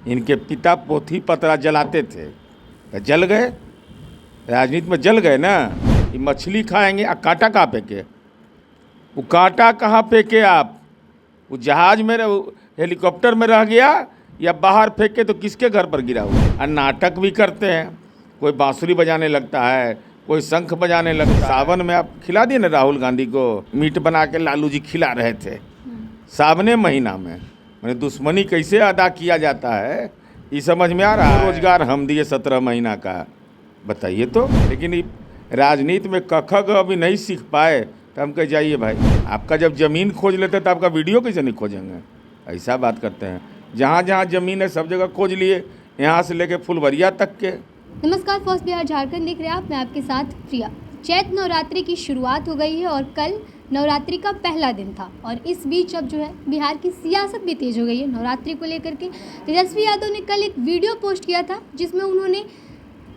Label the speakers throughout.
Speaker 1: इनके पिता पोथी पतरा जलाते थे तो जल गए, राजनीति में जल गए ना। ये मछली खाएंगे, कांटा कहाँ फेंके? वो कांटा कहाँ फेंके आप? वो जहाज में हेलीकॉप्टर में रह गया या बाहर फेंके तो किसके घर पर गिरा हुआ? और नाटक भी करते हैं, कोई बांसुरी बजाने लगता है, कोई शंख बजाने लगता है। सावन में आप खिला दिए ना राहुल गांधी को मीट बना के, लालू जी खिला रहे थे सावने महीना में। मैंने दुश्मनी कैसे अदा किया जाता है ये समझ में आ रहा है। रोजगार हम दिए 17 महीना का, बताइए तो। लेकिन राजनीति में क ख ग अभी नहीं सीख पाए तो हम कह जाइए भाई, आपका जब ज़मीन खोज लेते तो आपका वीडियो कैसे नहीं खोजेंगे? ऐसा बात करते हैं। जहाँ जहाँ ज़मीन है सब जगह खोज लिए, यहाँ से लेके फुलवरिया तक के।
Speaker 2: नमस्कार, फर्स्ट बिहार झारखंड देख रहे हैं आप, मैं आपके साथ प्रिया। चैत्र नवरात्रि की शुरुआत हो गई है और कल नवरात्रि का पहला दिन था और इस बीच अब जो है बिहार की सियासत भी तेज हो गई है नवरात्रि को लेकर के। तेजस्वी यादव ने कल एक वीडियो पोस्ट किया था जिसमें उन्होंने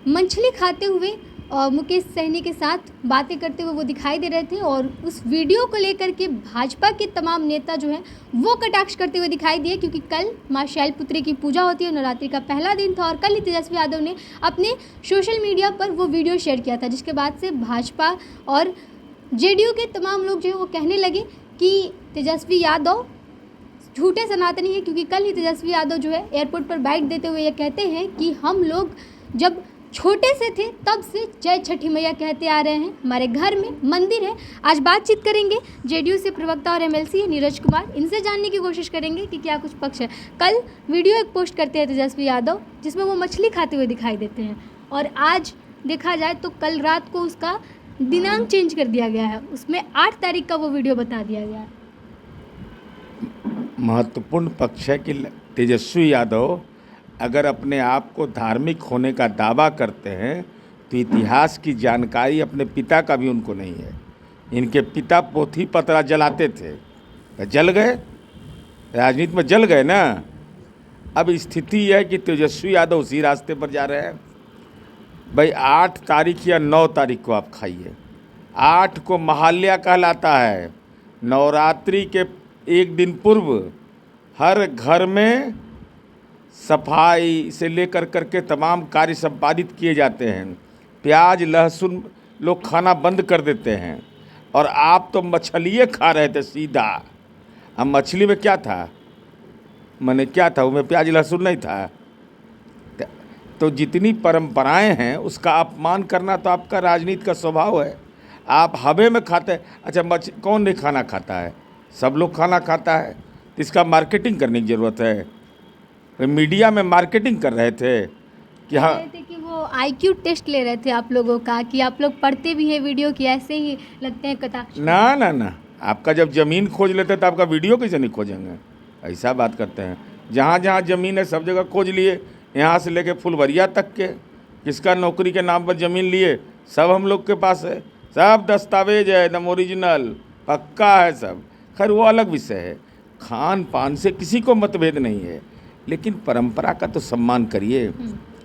Speaker 2: मछली खाते हुए मुकेश सहनी के साथ बातें करते हुए वो दिखाई दे रहे थे और उस वीडियो को लेकर के भाजपा के तमाम नेता जो हैं वो कटाक्ष करते हुए दिखाई दिए, क्योंकि कल मां शैलपुत्री की पूजा होती है, नवरात्रि का पहला दिन था और कल ही तेजस्वी यादव ने अपने सोशल मीडिया पर वो वीडियो शेयर किया था, जिसके बाद से भाजपा और जेडीयू के तमाम लोग जो है वो कहने लगे कि तेजस्वी यादव झूठे सनातनी है, क्योंकि कल ही तेजस्वी यादव जो है एयरपोर्ट पर बाइट देते हुए ये कहते हैं कि हम लोग जब छोटे से थे तब से जय छठी मैया कहते आ रहे हैं, हमारे घर में मंदिर है। आज बातचीत करेंगे जेडीयू से प्रवक्ता और एमएलसी नीरज कुमार, इनसे जानने की कोशिश करेंगे कि क्या कुछ पक्ष है। कल वीडियो एक पोस्ट करते हैं तेजस्वी यादव जिसमें वो मछली खाते हुए दिखाई देते हैं और आज देखा जाए तो कल रात को उसका दिनांक चेंज कर दिया गया है, उसमें 8 तारीख का वो वीडियो बता दिया गया है।
Speaker 1: महत्वपूर्ण पक्ष है कि तेजस्वी यादव अगर अपने आप को धार्मिक होने का दावा करते हैं तो इतिहास की जानकारी अपने पिता का भी उनको नहीं है। इनके पिता पोथी पतरा जलाते थे तो जल गए, राजनीति में जल गए ना। अब स्थिति यह है कि तेजस्वी यादव उसी रास्ते पर जा रहे हैं। भाई 8 तारीख या 9 तारीख को आप खाइए, 8 को महाल्या कहलाता है। नवरात्रि के एक दिन पूर्व हर घर में सफाई से लेकर करके तमाम कार्य संपादित किए जाते हैं। प्याज लहसुन लोग खाना बंद कर देते हैं और आप तो मछलिए खा रहे थे सीधा। अब मछली में क्या था, मैंने क्या था, उसमें प्याज लहसुन नहीं था। तो जितनी परंपराएं हैं उसका अपमान करना तो आपका राजनीति का स्वभाव है। आप हवे में खाते, अच्छा कौन नहीं खाना खाता है? सब लोग खाना खाता है। इसका मार्केटिंग करने की ज़रूरत है। मीडिया में मार्केटिंग कर रहे थे कि हाँ
Speaker 2: कि वो आईक्यू टेस्ट ले रहे थे आप लोगों का, कि आप लोग पढ़ते भी हैं वीडियो की, ऐसे ही लगते हैं कटाक्ष।
Speaker 1: ना ना ना, आपका जब ज़मीन खोज लेते तो आपका वीडियो कैसे नहीं खोजेंगे? ऐसा बात करते हैं। जहाँ जहाँ ज़मीन है सब जगह खोज लिए, यहाँ से लेके फुलवरिया तक के। किसका नौकरी के नाम पर ज़मीन लिए, सब हम लोग के पास है, सब दस्तावेज है, एकदम ओरिजिनल पक्का है सब। खैर वो अलग विषय है, खान पान से किसी को मतभेद नहीं है, लेकिन परंपरा का तो सम्मान करिए।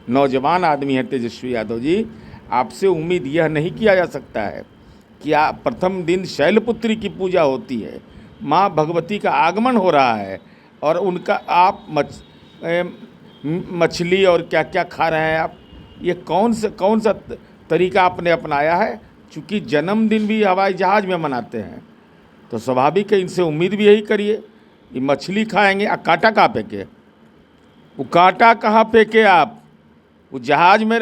Speaker 1: नौजवान आदमी है तेजस्वी यादव जी, आपसे उम्मीद यह नहीं किया जा सकता है कि आप प्रथम दिन शैलपुत्री की पूजा होती है, माँ भगवती का आगमन हो रहा है और उनका आप मछली और क्या क्या खा रहे हैं आप। ये कौन सा तरीका आपने अपनाया है? चूँकि जन्मदिन भी हवाई जहाज़ में मनाते हैं तो स्वाभाविक है इनसे उम्मीद भी यही करिए। ये मछली खाएंगे, कांटा कहाँ फेंके? वो कांटा कहाँ फेंके आप? वो जहाज में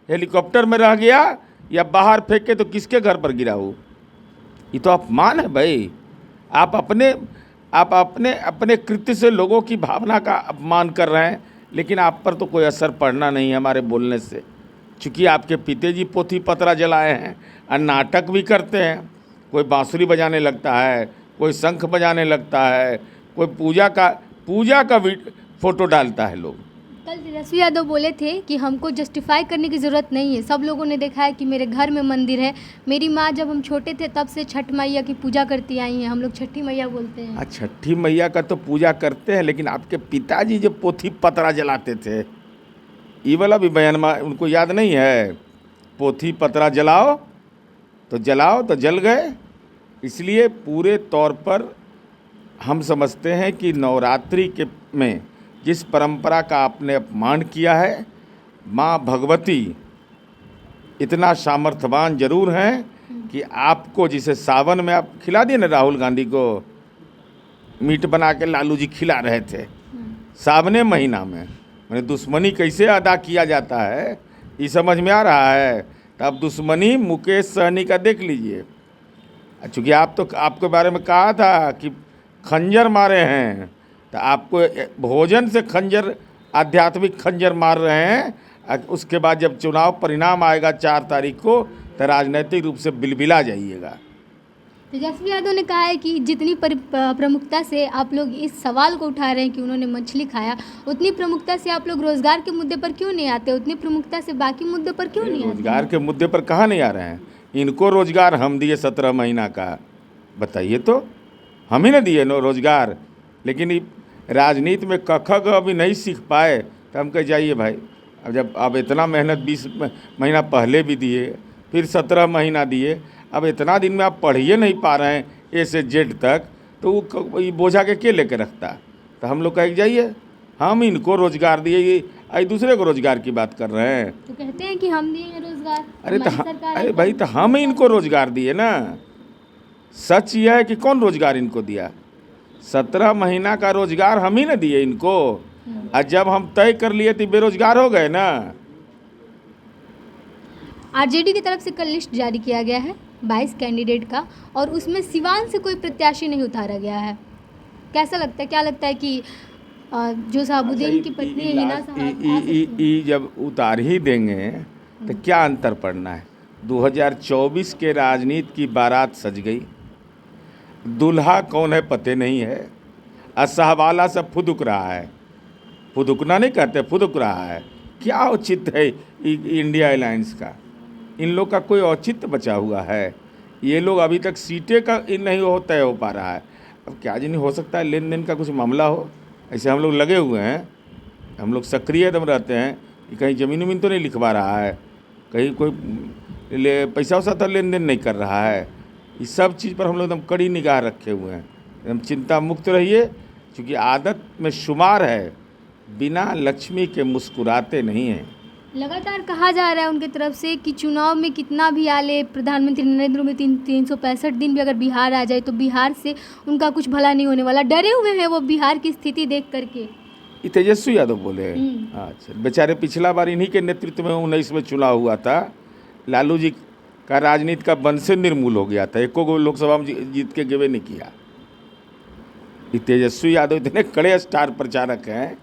Speaker 1: हेलीकॉप्टर में रह गया या बाहर फेंके तो किसके घर पर गिरा हो? ये तो अपमान है भाई। आप अपने कृत्य से लोगों की भावना का अपमान कर रहे हैं, लेकिन आप पर तो कोई असर पड़ना नहीं है हमारे बोलने से, क्योंकि आपके पिताजी पोथी पतरा जलाए हैं और नाटक भी करते हैं। कोई बांसुरी बजाने लगता है, कोई शंख बजाने लगता है, कोई पूजा का फोटो डालता है लोग।
Speaker 2: कल तेजस्वी यादव बोले थे कि हमको जस्टिफाई करने की ज़रूरत नहीं है, सब लोगों ने देखा है कि मेरे घर में मंदिर है, मेरी माँ जब हम छोटे थे तब से छठ मैया की पूजा करती आई हैं, हम लोग छठी मैया बोलते हैं।
Speaker 1: छठी मैया का तो पूजा करते हैं, लेकिन आपके पिताजी जो पोथी पतरा जलाते थे, ये वाला भी बयान उनको याद नहीं है? पोथी पतरा जलाओ तो जल गए। इसलिए पूरे तौर पर हम समझते हैं कि नवरात्रि में जिस परंपरा का आपने अपमान किया है, माँ भगवती इतना सामर्थ्यवान जरूर हैं कि आपको, जिसे सावन में आप खिला दिए ना राहुल गांधी को, मीट बना के लालू जी खिला रहे थे सावने महीना में, मैंने दुश्मनी कैसे अदा किया जाता है ये समझ में आ रहा है। तो अब दुश्मनी मुकेश सहनी का देख लीजिए, चूँकि आप तो आपके बारे में कहा था कि खंजर मारे हैं, तो आपको भोजन से खंजर, आध्यात्मिक खंजर मार रहे हैं। उसके बाद जब चुनाव परिणाम आएगा 4 तारीख को, तो राजनीतिक रूप से बिलबिला जाइएगा।
Speaker 2: तेजस्वी यादव ने कहा है कि जितनी प्रमुखता से आप लोग इस सवाल को उठा रहे हैं कि उन्होंने मछली खाया, उतनी प्रमुखता से आप लोग रोजगार के मुद्दे पर क्यों नहीं आते, उतनी प्रमुखता से बाकी मुद्दों पर क्यों नहीं आते?
Speaker 1: रोजगार के मुद्दे पर कहाँ नहीं आ रहे हैं? इनको रोजगार हम दिए 17 महीना का, बताइए तो, हम ही ना दिए नो रोजगार। लेकिन राजनीति में क ख ग अभी नहीं सीख पाए, तो हम कह जाइए भाई, अब जब अब इतना मेहनत 20 महीना पहले भी दिए, फिर 17 महीना दिए, अब इतना दिन में आप पढ़िए नहीं पा रहे हैं ए से जेड तक, तो वो ये बोझा के लेके रखता। तो हम लोग कह जाइए हम इनको रोजगार दिए, ये दूसरे को रोजगार की बात कर रहे हैं।
Speaker 2: तो कहते हैं कि हम दिए हैं रोजगार।
Speaker 1: अरे भाई, तो हम इनको रोजगार दिए ना। सच यह है कि कौन रोजगार इनको दिया? 17 महीना का रोजगार हम ही ना दिए इनको। और जब हम तय कर लिए तो बेरोजगार हो गए ना।
Speaker 2: आरजेडी की तरफ से कल लिस्ट जारी किया गया है 22 कैंडिडेट का, और उसमें सिवान से कोई प्रत्याशी नहीं उतारा गया है। कैसा लगता है, क्या लगता है कि जो साहबुद्दीन की पत्नी है हिना साहब
Speaker 1: जब उतार ही देंगे तो क्या अंतर पड़ना है? 2024 के राजनीति की बारात सज गई, दूल्हा कौन है पते नहीं है, असहवाला सब फुदुक रहा है। फुदुकना नहीं कहते, फुदुक रहा है। क्या औचित्य है इंडिया अलायंस का? इन लोग का कोई औचित्य बचा हुआ है? ये लोग अभी तक सीटें का नहीं हो तय हो पा रहा है। अब क्या जी नहीं हो सकता है, लेन देन का कुछ मामला हो। ऐसे हम लोग लगे हुए हैं, हम लोग सक्रिय एकदम रहते हैं कि कहीं ज़मीन उमीन तो नहीं लिखवा रहा है, कहीं कोई पैसा वैसा तो लेन देन नहीं कर रहा है। इस सब चीज़ पर हम लोग एकदम कड़ी निगाह रखे हुए हैं। एकदम चिंता मुक्त रहिए, क्योंकि आदत में शुमार है, बिना लक्ष्मी के मुस्कुराते नहीं हैं।
Speaker 2: लगातार कहा जा रहा है उनकी तरफ से कि चुनाव में कितना भी आ ले प्रधानमंत्री नरेंद्र मोदी 365 दिन भी अगर बिहार आ जाए तो बिहार से उनका कुछ भला नहीं होने वाला। डरे हुए हैं वो बिहार की स्थिति देख करके।
Speaker 1: ये तेजस्वी यादव बोले? अच्छा, बेचारे पिछला बार इन्हीं के नेतृत्व में 19 में चुनाव हुआ था, लालू जी का राजनीति का बंद से निर्मूल हो गया था, एको को लोकसभा में जीत के गिवे नहीं किया। ये तेजस्वी यादव इतने कड़े स्टार प्रचारक हैं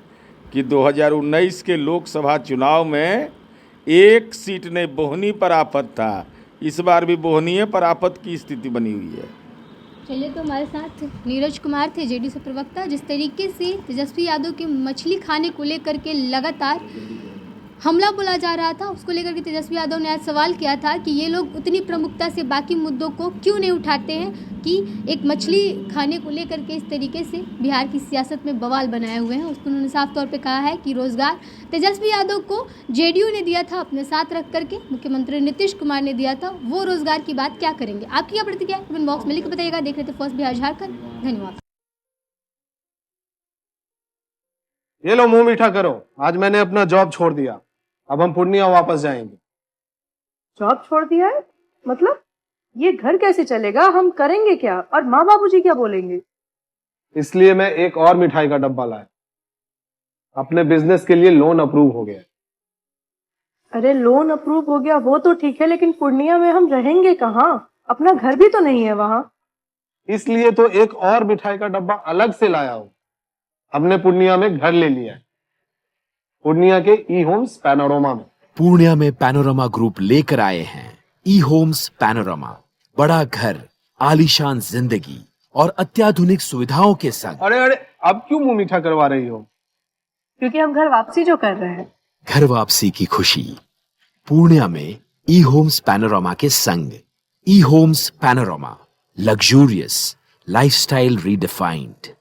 Speaker 1: कि 2019 के लोकसभा चुनाव में एक सीट ने बोहनी पर आफत था, इस बार भी बोहनी पर आफत की स्थिति बनी हुई है।
Speaker 2: चलिए, तो हमारे साथ नीरज कुमार थे, जेडी से प्रवक्ता। जिस तरीके से तेजस्वी यादव के मछली खाने को लेकर के लगातार हमला बोला जा रहा था, उसको लेकर के तेजस्वी यादव ने आज सवाल किया था कि ये लोग उतनी प्रमुखता से बाकी मुद्दों को क्यों नहीं उठाते हैं कि एक मछली खाने को लेकर के इस तरीके से बिहार की सियासत में बवाल बनाए हुए हैं। उसको उन्होंने साफ तौर पे कहा है कि रोजगार तेजस्वी यादव को जेडीयू ने दिया था अपने साथ रख करके, मुख्यमंत्री नीतीश कुमार ने दिया था, वो रोजगार की बात क्या करेंगे? आपकी क्या प्रतिक्रिया कमेंट बॉक्स में लिख के बताइएगा। देख रहे थे फर्स्ट बिहार झारखंड, धन्यवाद।
Speaker 3: ये लो मुंह मीठा करो, आज मैंने अपना जॉब छोड़ दिया, अब हम पूर्णिया वापस जाएंगे।
Speaker 4: जॉब छोड़ दिया है? मतलब ये घर कैसे चलेगा, हम करेंगे क्या, और माँ बाबूजी क्या बोलेंगे?
Speaker 3: इसलिए मैं एक और मिठाई का डब्बा लाया, अपने बिजनेस के लिए लोन अप्रूव हो गया।
Speaker 4: अरे लोन अप्रूव हो गया वो तो ठीक है, लेकिन पूर्णिया में हम रहेंगे कहाँ? अपना घर भी तो नहीं है वहां।
Speaker 3: इसलिए तो एक और मिठाई का डब्बा अलग से लाया हूं। हमने पूर्णिया में घर ले लिया है, पूर्णिया के ई होम्स पैनोरमा में।
Speaker 5: पूर्णिया में पैनोरमा ग्रुप लेकर आए हैं ई होम्स पैनोरमा, बड़ा घर, आलीशान जिंदगी और अत्याधुनिक सुविधाओं के संग।
Speaker 3: अरे अरे, अब क्यों मुंह मीठा करवा रही हो?
Speaker 4: क्योंकि हम घर वापसी जो कर रहे हैं।
Speaker 5: घर वापसी की खुशी पूर्णिया में ई होम्स पैनोरमा के संग। E homes panorama, luxurious lifestyle redefined.